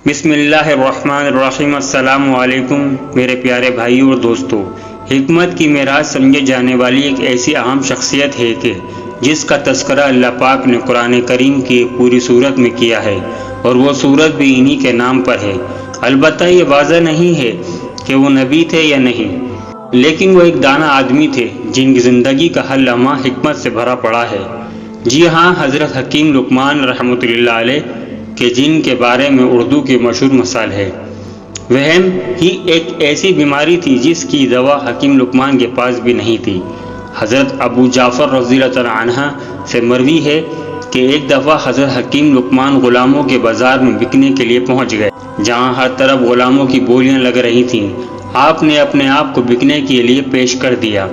بسم اللہ الرحمن الرحیم۔ السلام علیکم میرے پیارے بھائیوں اور دوستوں۔ حکمت کی معراج سمجھے جانے والی ایک ایسی اہم شخصیت ہے کہ جس کا تذکرہ اللہ پاک نے قرآن کریم کی پوری سورت میں کیا ہے، اور وہ سورت بھی انہی کے نام پر ہے۔ البتہ یہ واضح نہیں ہے کہ وہ نبی تھے یا نہیں، لیکن وہ ایک دانا آدمی تھے جن کی زندگی کا ہر لمحہ حکمت سے بھرا پڑا ہے۔ جی ہاں، حضرت حکیم لقمان رحمۃ اللہ علیہ کہ جن کے بارے میں اردو کی مشہور مثال ہے۔ وہم ہی ایک ایسی بیماری تھی جس کی دوا حکیم لقمان کے پاس بھی نہیں تھی۔ حضرت ابو جعفر رضی اللہ تعالیٰ عنہ سے مروی ہے کہ ایک دفعہ حضرت حکیم لقمان غلاموں کے بازار میں بکنے کے لیے پہنچ گئے، جہاں ہر طرف غلاموں کی بولیاں لگ رہی تھیں۔ آپ نے اپنے آپ کو بکنے کے لیے پیش کر دیا۔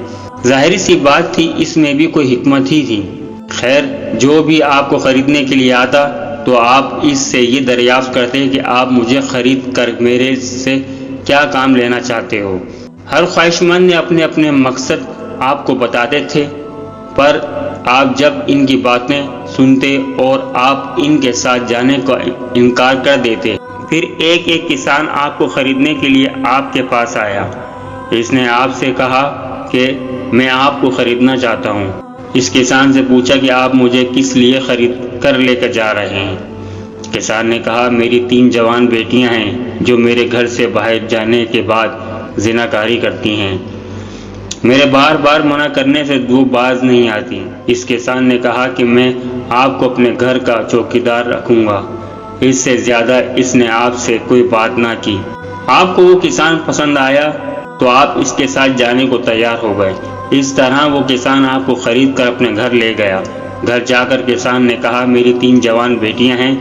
ظاہری سی بات تھی، اس میں بھی کوئی حکمت ہی تھی۔ خیر، جو بھی آپ کو خریدنے کے لیے آتا تو آپ اس سے یہ دریافت کرتے کہ آپ مجھے خرید کر میرے سے کیا کام لینا چاہتے ہو۔ ہر خواہش مند نے اپنے اپنے مقصد آپ کو بتاتے تھے، پر آپ جب ان کی باتیں سنتے اور آپ ان کے ساتھ جانے کا انکار کر دیتے۔ پھر ایک ایک کسان آپ کو خریدنے کے لیے آپ کے پاس آیا۔ اس نے آپ سے کہا کہ میں آپ کو خریدنا چاہتا ہوں۔ اس کسان سے پوچھا کہ آپ مجھے کس لیے خرید کر لے کر جا رہے ہیں؟ کسان نے کہا، میری 3 جوان بیٹیاں ہیں جو میرے گھر سے باہر جانے کے بعد زناکاری کرتی ہیں۔ میرے بار بار منع کرنے سے وہ باز نہیں آتی۔ اس کسان نے کہا کہ میں آپ کو اپنے گھر کا چوکیدار رکھوں گا۔ اس سے زیادہ اس نے آپ سے کوئی بات نہ کی۔ آپ کو وہ کسان پسند آیا تو آپ اس کے ساتھ جانے کو تیار ہو گئے۔ اس طرح وہ کسان آپ کو خرید کر اپنے گھر لے گیا۔ گھر جا کر کسان نے کہا، میری 3 جوان بیٹیاں ہیں،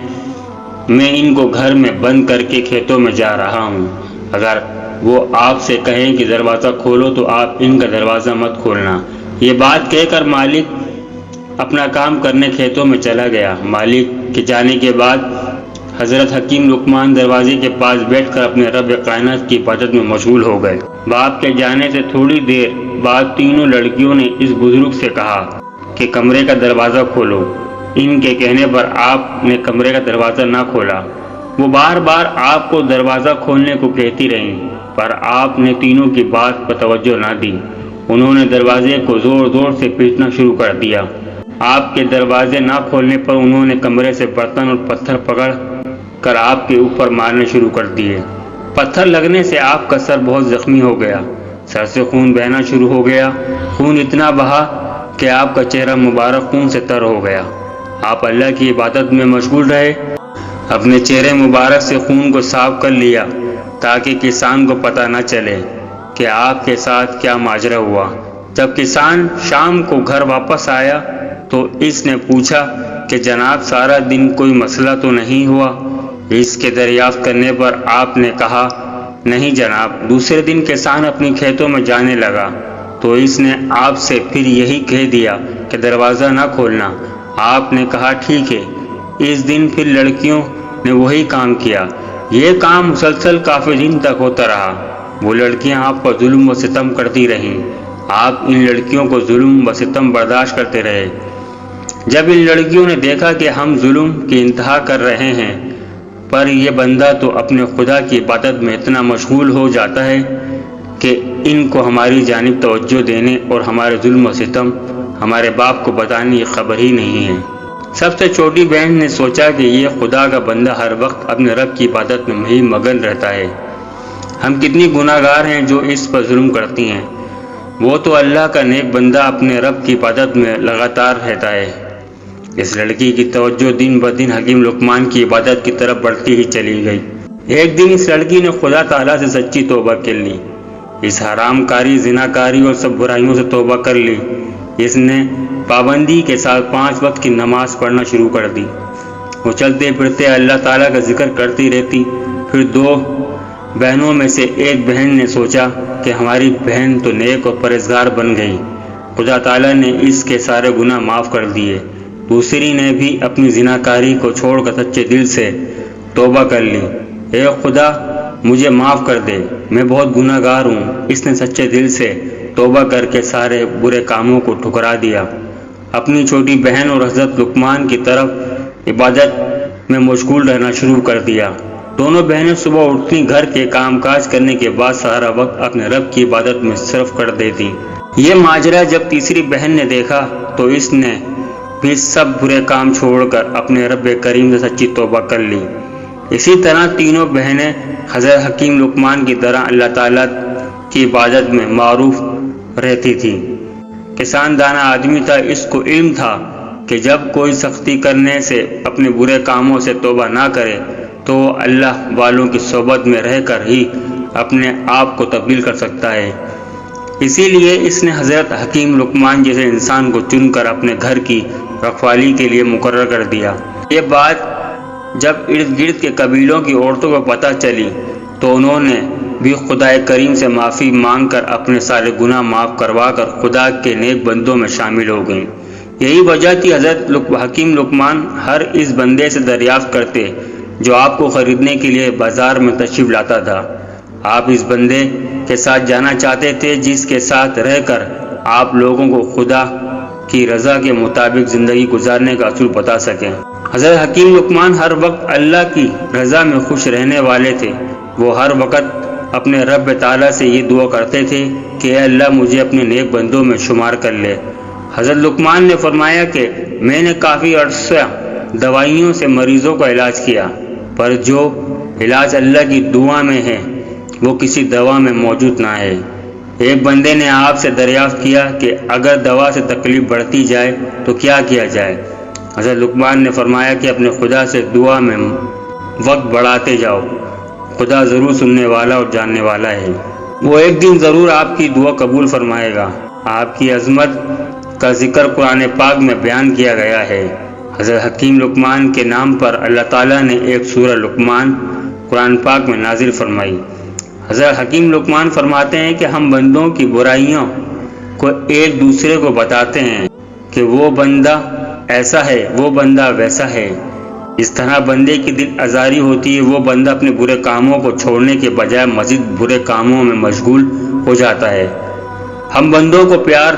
میں ان کو گھر میں بند کر کے کھیتوں میں جا رہا ہوں۔ اگر وہ آپ سے کہیں کہ دروازہ کھولو تو آپ ان کا دروازہ مت کھولنا۔ یہ بات کہہ کر مالک اپنا کام کرنے کھیتوں میں چلا گیا۔ مالک کے جانے کے بعد حضرت حکیم لقمان دروازے کے پاس بیٹھ کر اپنے رب کائنات کی عبادت میں مشغول ہو گئے۔ باپ کے جانے سے تھوڑی دیر بعد تینوں لڑکیوں نے اس بزرگ سے کہا کہ کمرے کا دروازہ کھولو۔ ان کے کہنے پر آپ نے کمرے کا دروازہ نہ کھولا۔ وہ بار بار آپ کو دروازہ کھولنے کو کہتی رہیں، پر آپ نے تینوں کی بات پر توجہ نہ دی۔ انہوں نے دروازے کو زور زور سے پیٹنا شروع کر دیا۔ آپ کے دروازے نہ کھولنے پر انہوں نے کمرے سے برتن اور پتھر پکڑ کر آپ کے اوپر مارنے شروع کر دیے۔ پتھر لگنے سے آپ کا سر بہت زخمی ہو گیا، سر سے خون بہنا شروع ہو گیا۔ خون اتنا بہا کہ آپ کا چہرہ مبارک خون سے تر ہو گیا۔ آپ اللہ کی عبادت میں مشغول رہے، اپنے چہرے مبارک سے خون کو صاف کر لیا تاکہ کسان کو پتہ نہ چلے کہ آپ کے ساتھ کیا ماجرا ہوا۔ جب کسان شام کو گھر واپس آیا تو اس نے پوچھا کہ جناب سارا دن کوئی مسئلہ تو نہیں ہوا؟ اس کے دریافت کرنے پر آپ نے کہا، نہیں جناب۔ دوسرے دن کسان اپنی کھیتوں میں جانے لگا تو اس نے آپ سے پھر یہی کہہ دیا کہ دروازہ نہ کھولنا۔ آپ نے کہا ٹھیک ہے۔ اس دن پھر لڑکیوں نے وہی کام کیا۔ یہ کام مسلسل کافی دن تک ہوتا رہا۔ وہ لڑکیاں آپ پر ظلم و ستم کرتی رہیں۔ آپ ان لڑکیوں کو ظلم و ستم برداشت کرتے رہے۔ جب ان لڑکیوں نے دیکھا کہ ہم ظلم کی انتہا کر رہے ہیں، پر یہ بندہ تو اپنے خدا کی عبادت میں اتنا مشغول ہو جاتا ہے کہ ان کو ہماری جانب توجہ دینے اور ہمارے ظلم و ستم ہمارے باپ کو بتانے کی خبر ہی نہیں ہے۔ سب سے چھوٹی بہن نے سوچا کہ یہ خدا کا بندہ ہر وقت اپنے رب کی عبادت میں ہی مگن رہتا ہے۔ ہم کتنی گناہ گار ہیں جو اس پر ظلم کرتی ہیں۔ وہ تو اللہ کا نیک بندہ اپنے رب کی عبادت میں لگاتار رہتا ہے۔ اس لڑکی کی توجہ دن بدن حکیم لقمان کی عبادت کی طرف بڑھتی ہی چلی گئی۔ ایک دن اس لڑکی نے خدا تعالیٰ سے سچی توبہ کر لی۔ اس حرام کاری، زنا کاری اور سب برائیوں سے توبہ کر لی۔ اس نے پابندی کے ساتھ 5 وقت کی نماز پڑھنا شروع کر دی۔ وہ چلتے پھرتے اللہ تعالیٰ کا ذکر کرتی رہتی۔ پھر 2 بہنوں میں سے ایک بہن نے سوچا کہ ہماری بہن تو نیک اور پرہیزگار بن گئی، خدا تعالیٰ نے اس کے سارے گناہ معاف کر دیے۔ دوسری نے بھی اپنی زناکاری کو چھوڑ کر سچے دل سے توبہ کر لی۔ اے خدا مجھے معاف کر دے، میں بہت گناہ گار ہوں۔ اس نے سچے دل سے توبہ کر کے سارے برے کاموں کو ٹھکرا دیا۔ اپنی چھوٹی بہن اور حضرت لقمان کی طرف عبادت میں مشغول رہنا شروع کر دیا۔ دونوں بہنیں صبح اٹھتی، گھر کے کام کاج کرنے کے بعد سارا وقت اپنے رب کی عبادت میں صرف کر دیتی۔ یہ ماجرا جب تیسری بہن نے دیکھا تو اس نے بھی سب برے کام چھوڑ کر اپنے رب کریم سے سچی توبہ کر لی۔ اسی طرح تینوں بہنیں حضرت حکیم لقمان کی طرح اللہ تعالیٰ کی عبادت میں معروف رہتی تھیں۔ کسان دانہ آدمی تھا، اس کو علم تھا کہ جب کوئی سختی کرنے سے اپنے برے کاموں سے توبہ نہ کرے تو اللہ والوں کی صحبت میں رہ کر ہی اپنے آپ کو تبدیل کر سکتا ہے۔ اسی لیے اس نے حضرت حکیم لقمان جیسے انسان کو چن کر اپنے گھر کی رکھوالی کے لیے مقرر کر دیا۔ یہ بات جب ارد گرد کے قبیلوں کی عورتوں کو پتہ چلی تو انہوں نے بھی خدا کریم سے معافی مانگ کر اپنے سارے گناہ معاف کروا کر خدا کے نیک بندوں میں شامل ہو گئیں۔ یہی وجہ تھی حضرت حکیم لقمان ہر اس بندے سے دریافت کرتے جو آپ کو خریدنے کے لیے بازار میں تشریف لاتا تھا۔ آپ اس بندے کے ساتھ جانا چاہتے تھے جس کے ساتھ رہ کر آپ لوگوں کو خدا کی رضا کے مطابق زندگی گزارنے کا اصول بتا سکیں۔ حضرت حکیم لقمان ہر وقت اللہ کی رضا میں خوش رہنے والے تھے۔ وہ ہر وقت اپنے رب تعالیٰ سے یہ دعا کرتے تھے کہ اے اللہ مجھے اپنے نیک بندوں میں شمار کر لے۔ حضرت لقمان نے فرمایا کہ میں نے کافی عرصہ دوائیوں سے مریضوں کا علاج کیا، پر جو علاج اللہ کی دعا میں ہے وہ کسی دوا میں موجود نہ ہے۔ ایک بندے نے آپ سے دریافت کیا کہ اگر دوا سے تکلیف بڑھتی جائے تو کیا کیا جائے؟ حضرت لقمان نے فرمایا کہ اپنے خدا سے دعا میں وقت بڑھاتے جاؤ، خدا ضرور سننے والا اور جاننے والا ہے، وہ ایک دن ضرور آپ کی دعا قبول فرمائے گا۔ آپ کی عظمت کا ذکر قرآن پاک میں بیان کیا گیا ہے۔ حضرت حکیم لقمان کے نام پر اللہ تعالیٰ نے ایک سورہ لقمان قرآن پاک میں نازل فرمائی۔ حضرت حکیم لقمان فرماتے ہیں کہ ہم بندوں کی برائیوں کو ایک دوسرے کو بتاتے ہیں کہ وہ بندہ ایسا ہے، وہ بندہ ویسا ہے۔ اس طرح بندے کی دل آزاری ہوتی ہے، وہ بندہ اپنے برے کاموں کو چھوڑنے کے بجائے مزید برے کاموں میں مشغول ہو جاتا ہے۔ ہم بندوں کو پیار،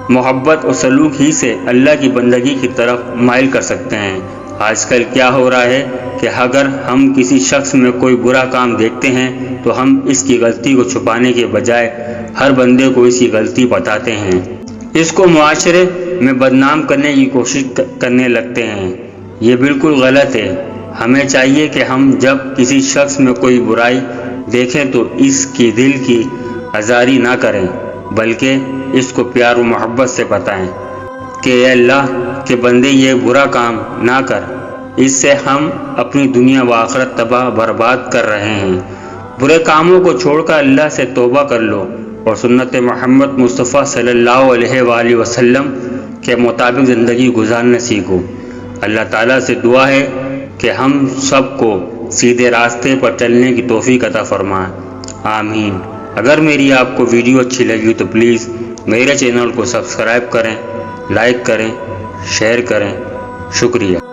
محبت اور سلوک ہی سے اللہ کی بندگی کی طرف مائل کر سکتے ہیں۔ آج کل کیا ہو رہا ہے کہ اگر ہم کسی شخص میں کوئی برا کام دیکھتے ہیں تو ہم اس کی غلطی کو چھپانے کے بجائے ہر بندے کو اس کی غلطی بتاتے ہیں، اس کو معاشرے میں بدنام کرنے کی کوشش کرنے لگتے ہیں۔ یہ بالکل غلط ہے۔ ہمیں چاہیے کہ ہم جب کسی شخص میں کوئی برائی دیکھیں تو اس کی دل کی آزاری نہ کریں، بلکہ اس کو پیار و محبت سے بتائیں کہ اے اللہ کے بندے یہ برا کام نہ کر، اس سے ہم اپنی دنیا و آخرت تباہ برباد کر رہے ہیں۔ برے کاموں کو چھوڑ کر اللہ سے توبہ کر لو اور سنت محمد مصطفیٰ صلی اللہ علیہ وآلہ وسلم کے مطابق زندگی گزارنا سیکھو۔ اللہ تعالیٰ سے دعا ہے کہ ہم سب کو سیدھے راستے پر چلنے کی توفیق عطا فرمائے، آمین۔ اگر میری آپ کو ویڈیو اچھی لگی تو پلیز میرے چینل کو سبسکرائب کریں، لائک کریں، شیئر کریں، شکریہ۔